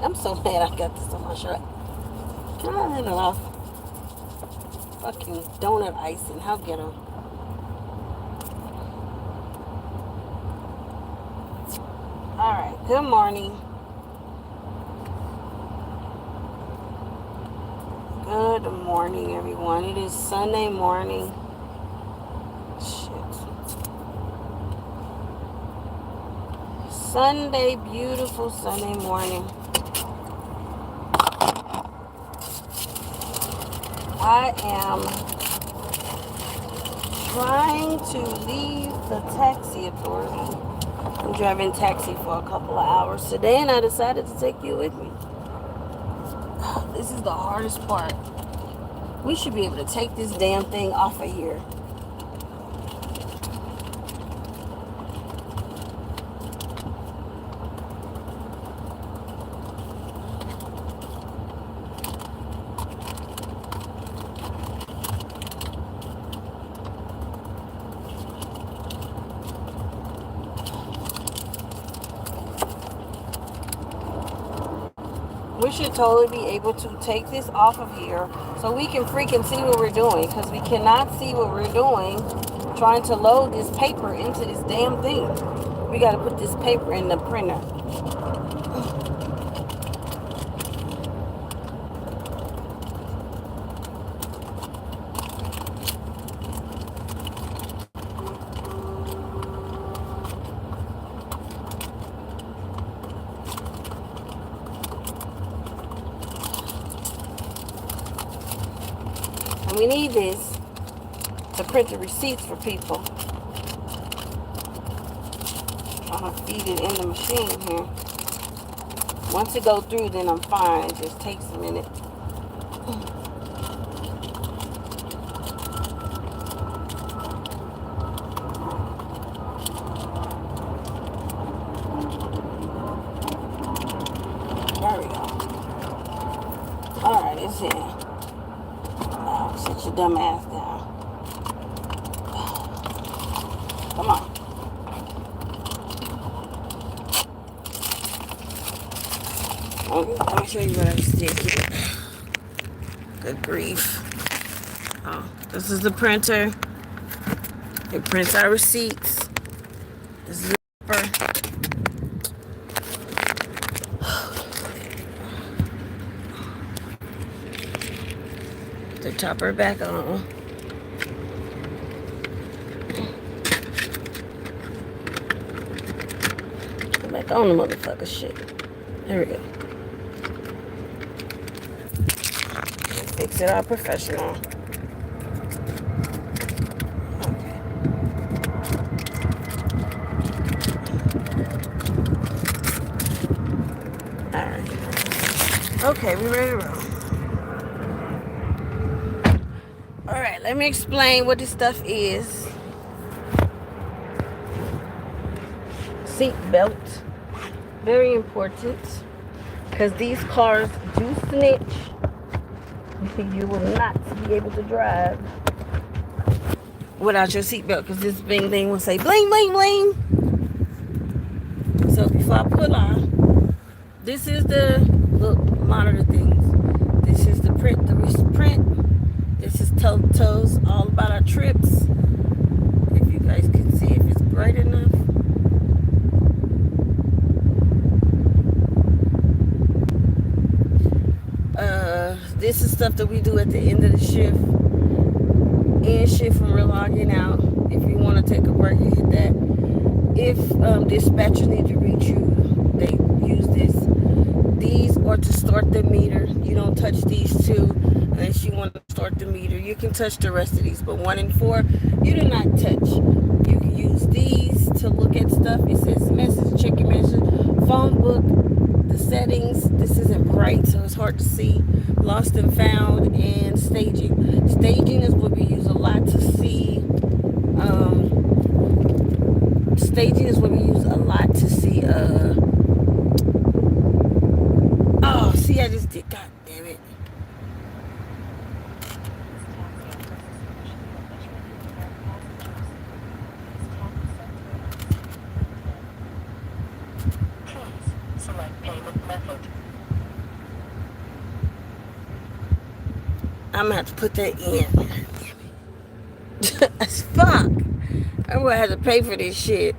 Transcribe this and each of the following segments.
I'm so mad I got this on my shirt. I don't know. Fucking donut icing. How ghetto. Alright, good morning. Good morning, everyone. It is Sunday morning. Shit. Sunday, beautiful Sunday morning. I am trying to leave the taxi authority. I'm driving taxi for a couple of hours today, and I decided to take you with me. This is the hardest part. We should be able to take this damn thing off of here. We should totally be able to take this off of here so we can freaking see what we're doing, because we cannot see what we're doing trying to load this paper into this damn thing. We got to put this paper in the printer. And we need this to print the receipts for people. I'm going to feed it in the machine here. Once it goes through, then I'm fine. It just takes a minute. There we go. Alright, it's in. Now, sit your dumb ass down. Come on. Okay, let me show you what I just did here. Good grief. Oh, this is the printer. It prints our receipts. This is the paper. The topper back on. Go back on the motherfucker shit. There we go. Fix it all professional. Okay. Alright. Okay, we ready to roll. Alright, let me explain what this stuff is. Seat belt. Very important. Because these cars do snitch. You will not be able to drive without your seatbelt, because this bling thing will say bling bling bling. So before I pull off, this is the look monitor things. This is the print, the print. This is tells all about our trips. If you guys can see, if it's bright enough. This is stuff that we do at the end of the shift. End shift when we're logging out. If you want to take a break, you hit that. If dispatchers need to reach you, they use this. These are to start the meter. You don't touch these two unless you want to start the meter. You can touch the rest of these, but 1 and 4, you do not touch. You can use these to look at stuff. It says message, check your message, phone book, the settings. This isn't bright, so it's hard to see. Lost and found, and staging. Staging is what we use a lot to see. Staging is what we use a lot to see. Oh, see, I just did. God damn it. Select payment method. I'm gonna have to put that in. As fuck. I'm gonna have to pay for this shit.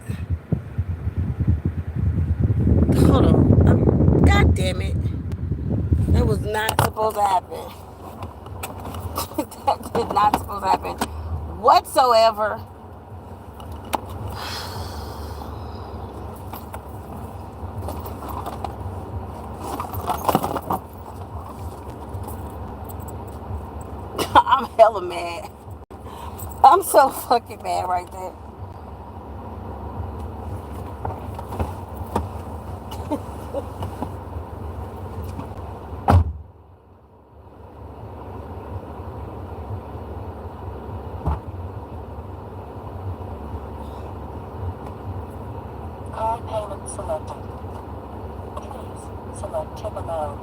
Hold on. God damn it. That was not supposed to happen. That did not supposed to happen whatsoever. I'm hella mad. I'm so fucking mad right there. Card payment selected. Please select tip amount.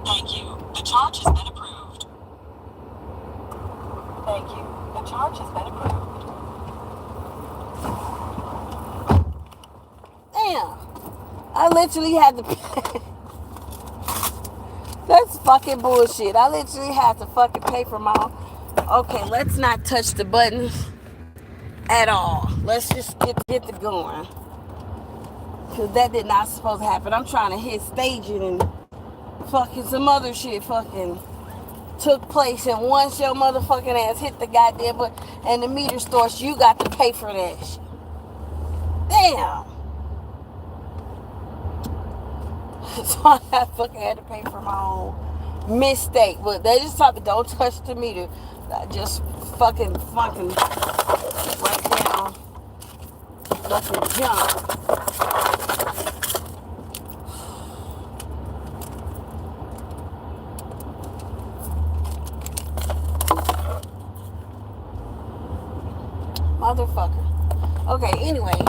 Thank you. The charge has been approved. Thank you. The charge has been approved. Damn. I literally had to pay. That's fucking bullshit. I literally had to fucking pay for my own. Okay, let's not touch the buttons at all. Let's just get the going. Because that did not supposed to happen. I'm trying to hit staging and fucking some other shit fucking took place. And once your motherfucking ass hit the goddamn button and the meter starts, you got to pay for that shit. Damn. So I fucking had to pay for my own mistake. But they just told me, don't touch the meter. I just fucking right down. Fucking jump. Motherfucker. Okay, anyway.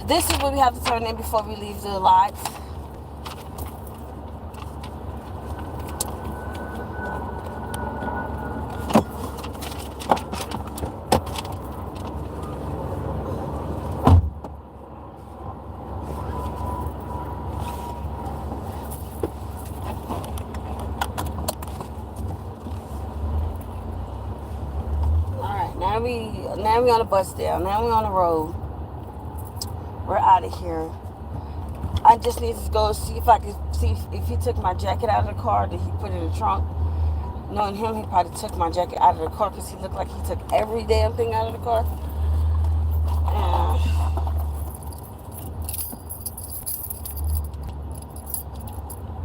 This is what we have to turn in before we leave the lights. Now we on the bus down. Now we on the road. We're out of here. I just need to go see if I can see if he took my jacket out of the car. Did he put it in the trunk? Knowing him, he probably took my jacket out of the car because he looked like he took every damn thing out of the car.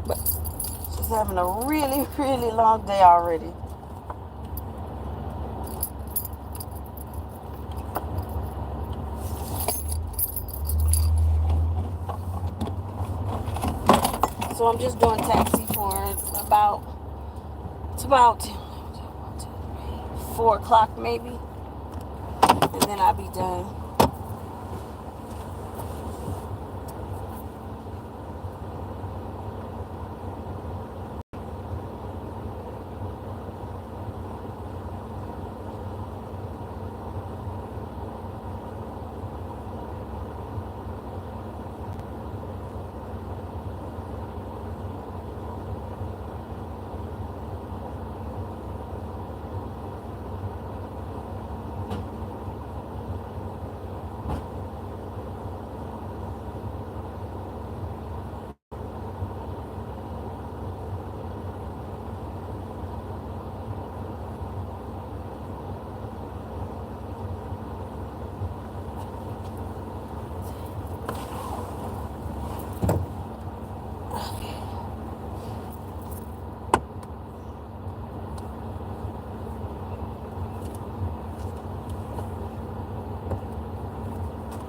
But she's having a really, really long day already. So I'm just doing taxi for about 4 o'clock maybe, and then I'll be done.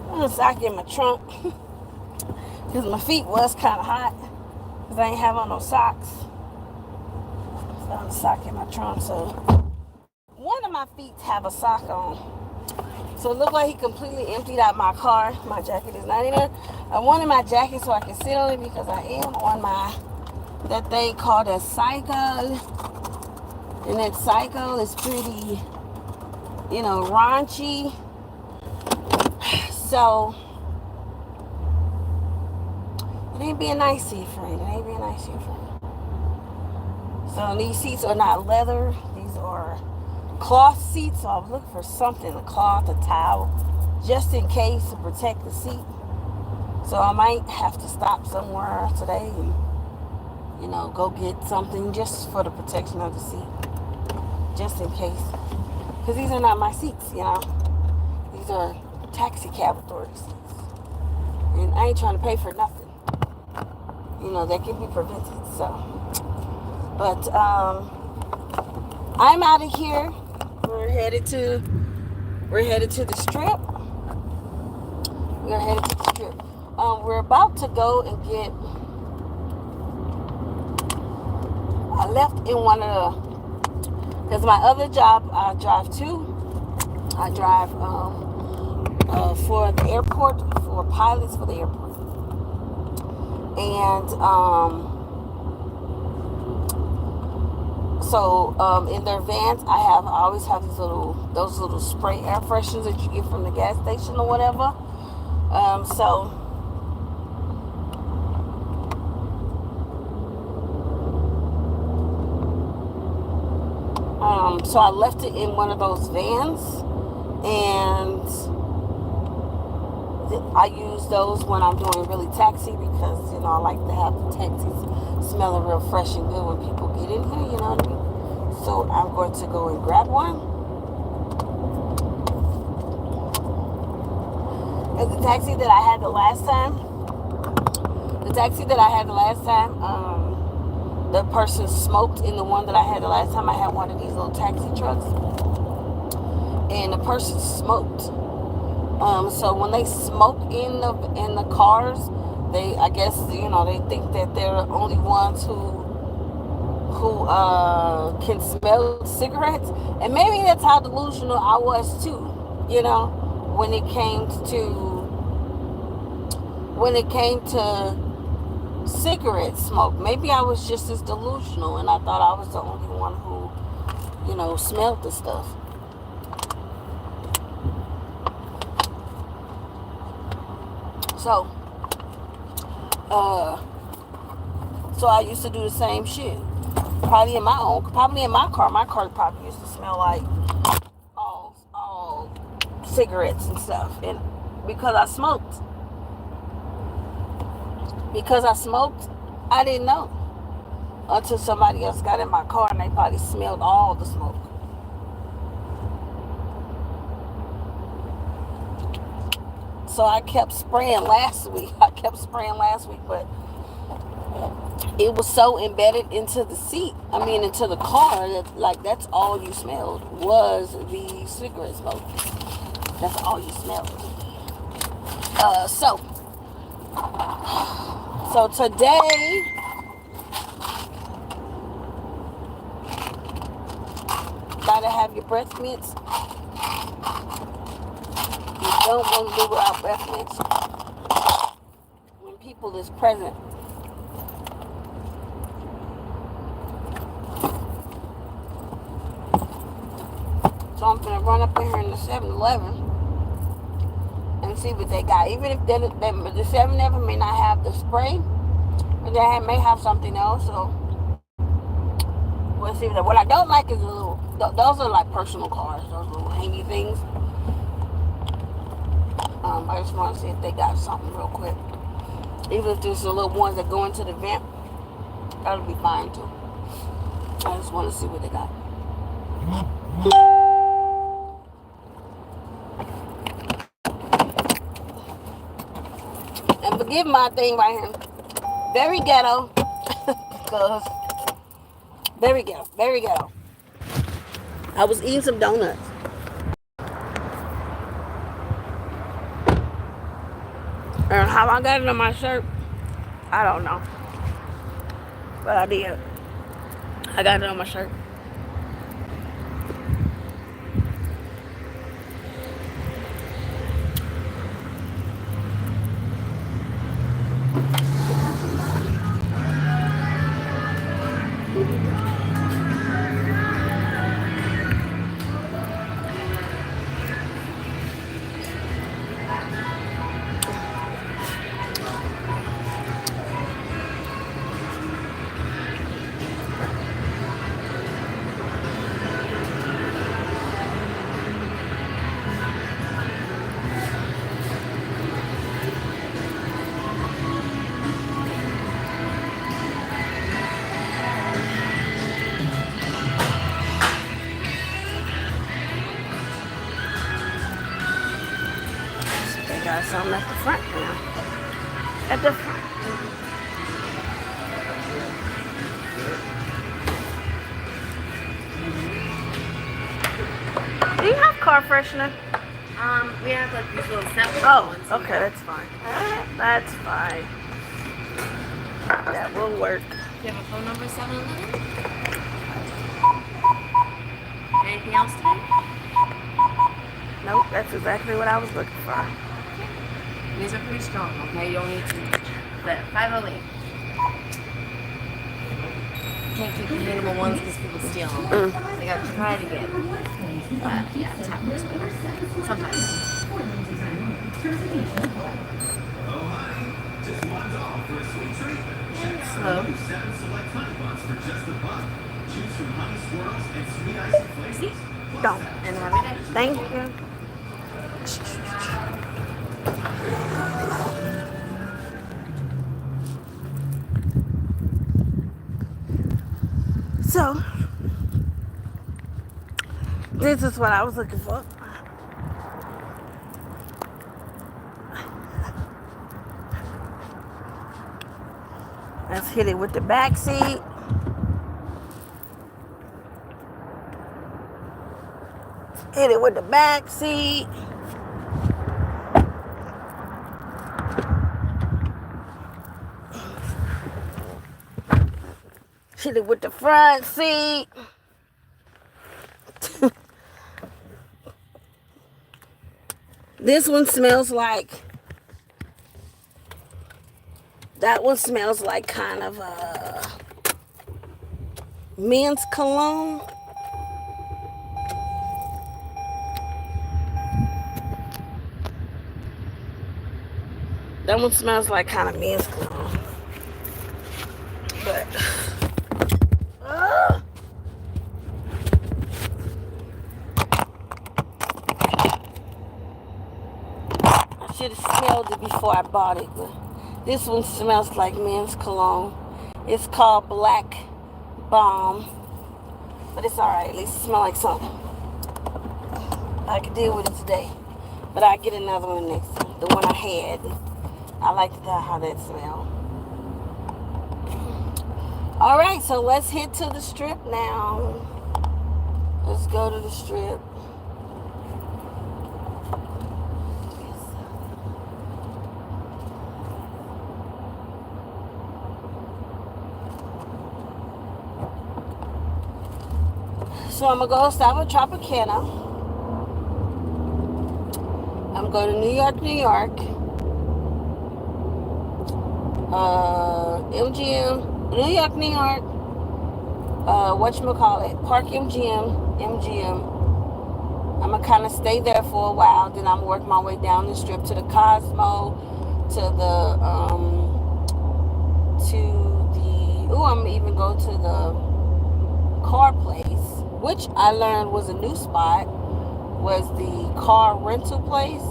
I'm gonna sock in my trunk because my feet was kind of hot because I ain't have on no socks. So I'm gonna sock in my trunk. So one of my feet have a sock on. So it looked like he completely emptied out my car. My jacket is not in there. I wanted my jacket so I can sit on it because I am on that thing called a cycle. And that cycle is pretty, raunchy. So it ain't being nice to you, friend. It ain't being nice to you, friend. So these seats are not leather. These are cloth seats. So I was looking for something, a cloth, a towel, just in case to protect the seat. So I might have to stop somewhere today and, go get something just for the protection of the seat. Just in case. Because these are not my seats, These are taxi cab authority seats. And I ain't trying to pay for nothing. That can be prevented. So, but I'm out of here. We're headed to the strip. We're about to go and get. I left in one of the, because my other job I drive to. I drive for the airport, for pilots for the airport. And so in their vans, I always have those little spray air fresheners that you get from the gas station or whatever. So I left it in one of those vans, and I use those when I'm doing really taxi because, I like to have the taxis smelling real fresh and good when people get in here, you know what I mean? So I'm going to go and grab one. And the taxi that I had the last time, the person smoked in the one that I had the last time. I had one of these little taxi trucks, and the person smoked. So when they smoke in the cars, I guess they think that they're the only ones who can smell cigarettes, and maybe that's how delusional I was too. When it came to cigarette smoke, maybe I was just as delusional, and I thought I was the only one who, smelled the stuff. So I used to do the same shit. Probably in my car. My car probably used to smell like all cigarettes and stuff. And because I smoked, I didn't know until somebody else got in my car and they probably smelled all the smoke. So I kept spraying last week, but it was so embedded into the seat, into the car, that that's all you smelled was the cigarette smoke. That's all you smelled. So today, gotta have your breath mints. You don't want to do without breath mints when people is present. So I'm gonna run up in here in the 7-Eleven and see what they got. Even if the 7-Eleven may not have the spray, but they may have something else. So we'll see. What I don't like is those are like personal cars, those little hangy things. I just want to see if they got something real quick. Even if there's the little ones that go into the vent, that'll be fine too. I just want to see what they got. And forgive my thing right here. Very ghetto. Because very ghetto. I was eating some donuts. And how I got it on my shirt, I don't know. But I did. I got it on my shirt. got some at the front now. At the front. Do you have car freshener? We have like these little sample Oh, ones. okay, that's fine. That's fine. That will work. Do you have a phone number, 7-Eleven? Anything else today? Nope, that's exactly what I was looking for. These are pretty strong, okay? You don't need too much. But 508. Can't keep the minimal ones because people steal them. They gotta try to get. But yeah, tap works better. Sometimes. Slow. See? Don't. And have a day. Thank you. So, this is what I was looking for. Let's hit it with the back seat. Hit it with the back seat. Hit it with the front seat. This one smells like, that one smells like kind of a men's cologne. That one smells like kind of men's cologne. But I should have smelled it before I bought it. But this one smells like men's cologne. It's called Black Bomb. But it's alright. At least it smells like something. I can deal with it today. But I'll get another one next time. The one I had. I like how that smells. Alright, so let's head to the strip now. Let's go to the strip. So I'm going to go stop at Tropicana. I'm going to New York, New York. MGM. New York, New York, whatchamacallit, Park MGM. I'm going to kind of stay there for a while. Then I'm going to work my way down the strip to the Cosmo, I'm even go to the car place, which I learned was a new spot, was the car rental place.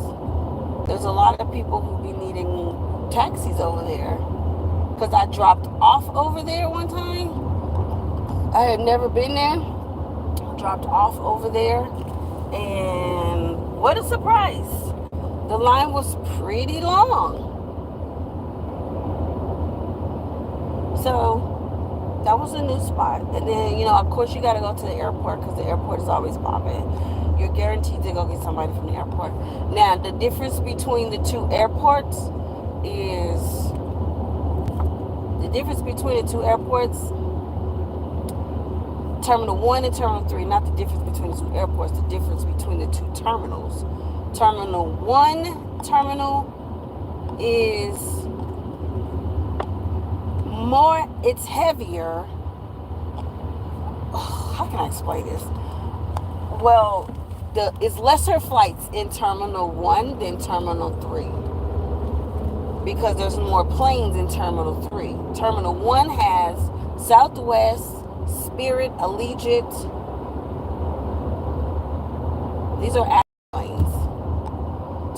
There's a lot of people who be needing taxis over there. Because I dropped off over there one time. I had never been there. Dropped off over there. And what a surprise. The line was pretty long. So that was a new spot. And then, of course you got to go to the airport because the airport is always popping. You're guaranteed to go get somebody from the airport. Now, the difference between the two airports is... The difference between the two airports, Terminal 1 and Terminal 3, not the difference between the two airports, the difference between the two terminals. Terminal 1 terminal is more, it's heavier. How can I explain this? Well, it's lesser flights in Terminal 1 than Terminal 3. Because there's more planes in Terminal 3. Terminal 1 has Southwest, Spirit, Allegiant. These are planes.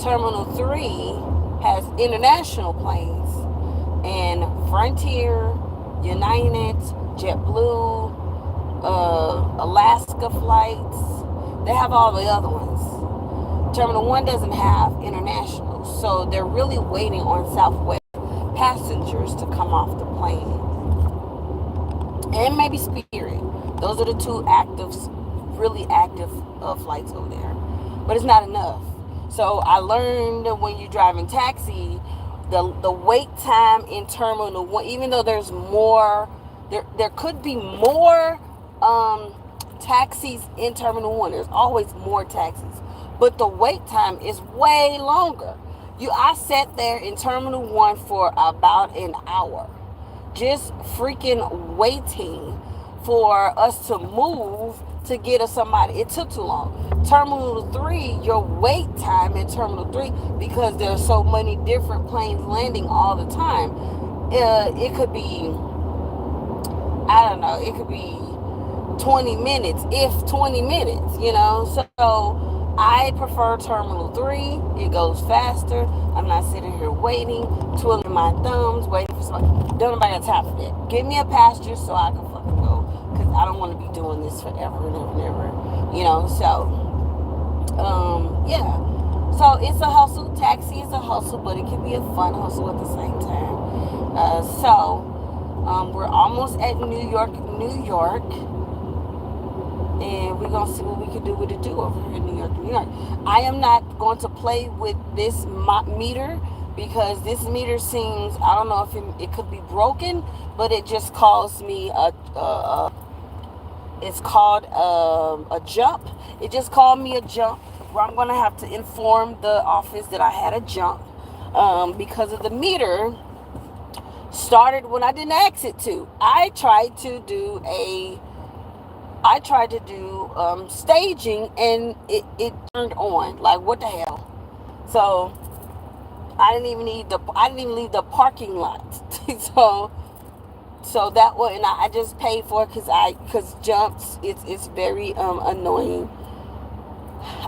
Terminal 3 has international planes. And Frontier, United, JetBlue, Alaska flights. They have all the other ones. Terminal 1 doesn't have international. So they're really waiting on Southwest passengers to come off the plane. And maybe Spirit. Those are the two really active flights over there. But it's not enough. So I learned that when you're driving taxi, the wait time in Terminal 1, even though there's more, there could be more taxis in Terminal 1. There's always more taxis. But the wait time is way longer. I sat there in Terminal 1 for about an hour. Just freaking waiting for us to move to get us somebody. It took too long. Terminal 3, your wait time in Terminal 3, because there's so many different planes landing all the time, it could be, I don't know, it could be 20 minutes, if 20 minutes, So I prefer Terminal 3. It goes faster. I'm not sitting here waiting, twiddling my thumbs, waiting for somebody. Don't nobody got time for that. Give me a passenger so I can fucking go, because I don't want to be doing this forever and ever and ever. Yeah. So it's a hustle. Taxi is a hustle, but it can be a fun hustle at the same time. We're almost at New York. And we're going to see what we can do with the do over here in New York. I am not going to play with this meter, because this meter seems, I don't know if it could be broken, but it just calls me it's called a jump. It just called me a jump, where I'm going to have to inform the office that I had a jump, because of the meter started when I didn't ask it to. I tried to do staging, and it turned on. Like, what the hell? So I didn't even leave the parking lot. so that one, and I just paid for it because jumps, it's very annoying.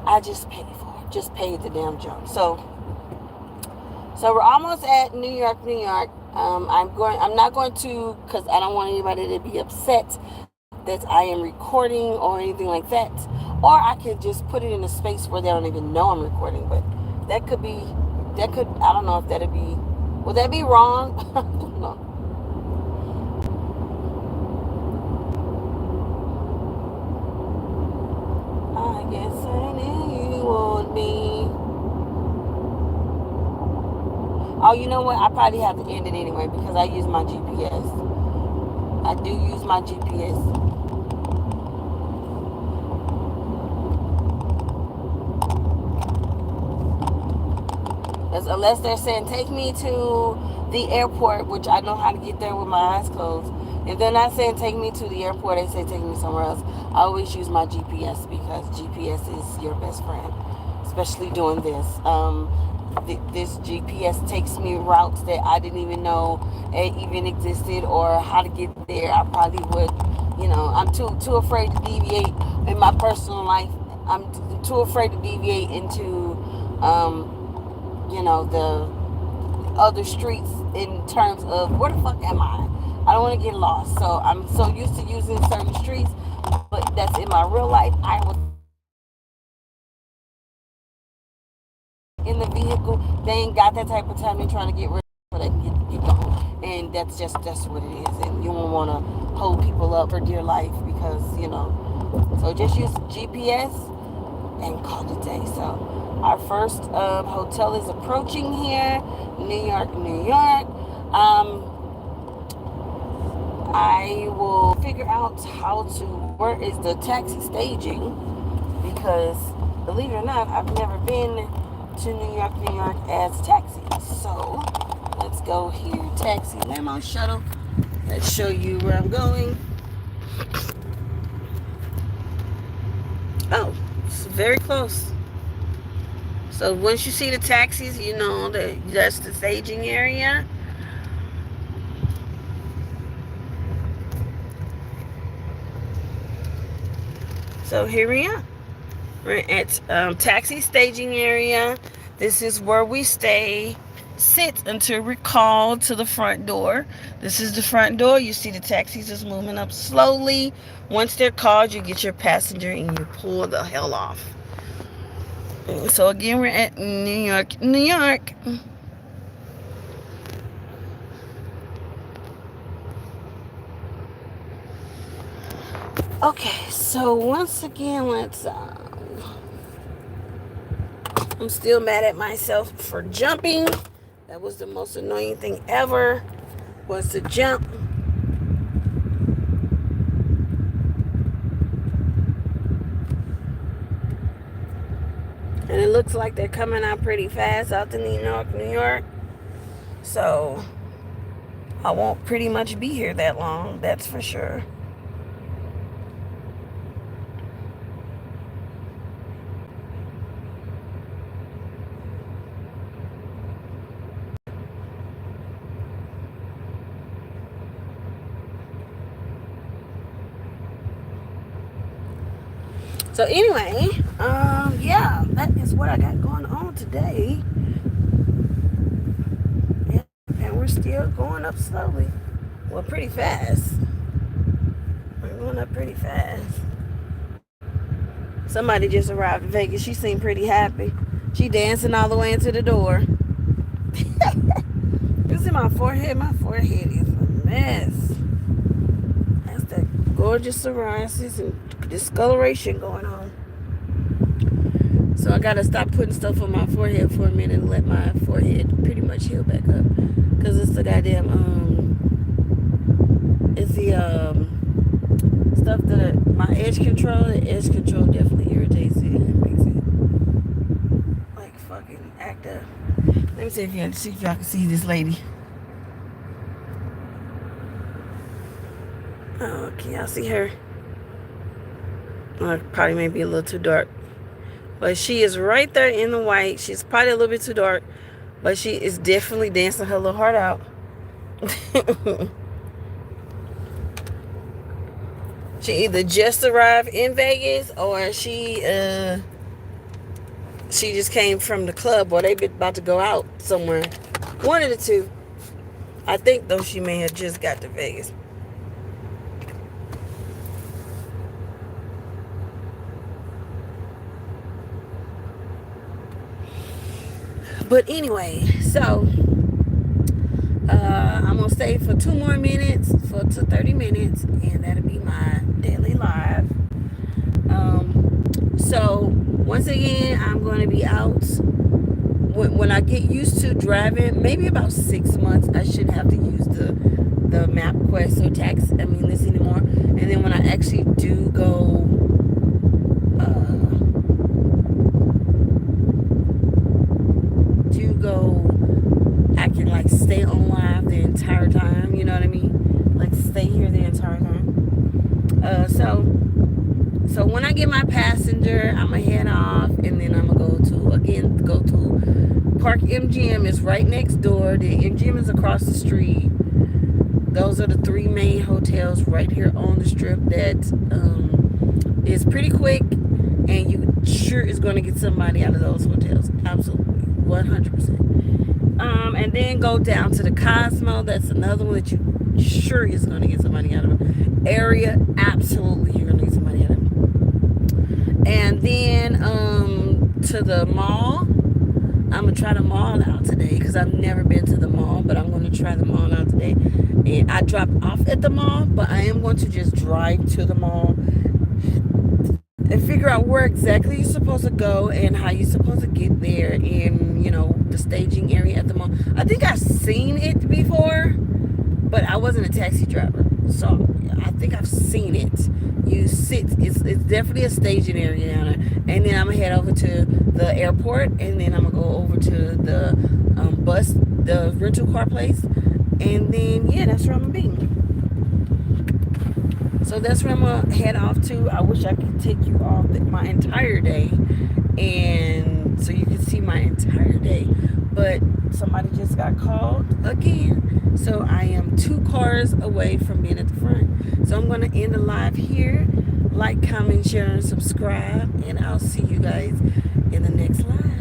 I just paid for it. Just paid the damn jump. So we're almost at New York. I'm not going to, because I don't want anybody to be upset that I am recording or anything like that. Or I could just put it in a space where they don't even know I'm recording. But I don't know if would that be wrong? I don't know. I guess I knew you would be. Oh, you know what? I probably have to end it anyway, because I use my GPS. I do use my GPS. Unless they're saying, take me to the airport, which I know how to get there with my eyes closed. If they're not saying take me to the airport, they say take me somewhere else. I always use my GPS, because GPS is your best friend, especially doing this. This GPS takes me routes that I didn't even know it even existed, or how to get there. I probably would, I'm too afraid to deviate in my personal life. I'm too afraid to deviate into, the other streets in terms of where the fuck am I? I don't want to get lost. So I'm so used to using certain streets, but that's in my real life. I was in the vehicle. They ain't got that type of time. They're trying to get rid of it so they can get going. And that's what it is. And you don't want to hold people up for dear life, because, so just use GPS and call it a day. So our first hotel is approaching here, New York. I will figure out where is the taxi staging, because believe it or not, I've never been to New York as taxi. So let's go here, taxi, limo, shuttle. Let's show you where I'm going. Oh, it's very close. So once you see the taxis, you know that's the staging area. So here we are. We're at taxi staging area. This is where we sit until we're called to the front door. This is the front door. You see the taxis just moving up slowly. Once they're called, you get your passenger and you pull the hell off. So again, we're at New York, New York. Okay, so once again, let's. I'm still mad at myself for jumping. That was the most annoying thing ever. Was to jump. And it looks like they're coming out pretty fast out to New York, New York. So I won't pretty much be here that long, that's for sure. So anyway, yeah, that is what I got going on today. Yeah, and we're still going up slowly. Well, pretty fast. We're going up pretty fast. Somebody just arrived in Vegas. She seemed pretty happy. She dancing all the way into the door. You see my forehead? My forehead is a mess. That's that gorgeous psoriasis and discoloration going on. So I gotta stop putting stuff on my forehead for a minute and let my forehead pretty much heal back up. Cause it's the goddamn it's the stuff that my edge control. The edge control definitely irritates it and makes it like fucking act up. Let me see if y'all can see this lady. Oh, can y'all see her? Probably may be a little too dark. But she is right there in the white. She's probably a little bit too dark. But she is definitely dancing her little heart out. She either just arrived in Vegas or she just came from the club or they been about to go out somewhere. One of the two. I think though she may have just got to Vegas. But anyway, so I'm gonna stay for 2 more minutes, to 30 minutes, and that'll be my daily live. So once again, I'm gonna be out when I get used to driving. Maybe about 6 months, I shouldn't have to use the MapQuest or this anymore. And then when I actually do go. I can like stay on live the entire time, you know what I mean? Like stay here the entire time. So when I get my passenger, I'm gonna head off and then I'm gonna go to Park MGM. Is right next door. The MGM is across the street. Those are the 3 main hotels right here on the strip that is pretty quick, and you sure is going to get somebody out of those hotels. Absolutely, 100%. And then go down to the Cosmo. That's another one that you sure is going to get somebody out of. Area, absolutely, you're going to get somebody out of. And then to the mall. I'm going to try the mall out today because I've never been to the mall, but I'm going to try the mall out today. And I dropped off at the mall, but I am going to just drive to the mall and figure out where exactly you're supposed to go and how you're supposed to get there in, the staging area at the mall. I think I've seen it before, but I wasn't a taxi driver. So I think I've seen it. It's definitely a staging area down there. And then I'm going to head over to the airport, and then I'm going to go over to the the rental car place. And then, yeah, that's where I'm going to be. So that's where I'm going to head off to. I wish I could take you off my entire day, and so you can see my entire day. But somebody just got called again. So I am 2 cars away from being at the front. So I'm going to end the live here. Like, comment, share, and subscribe. And I'll see you guys in the next live.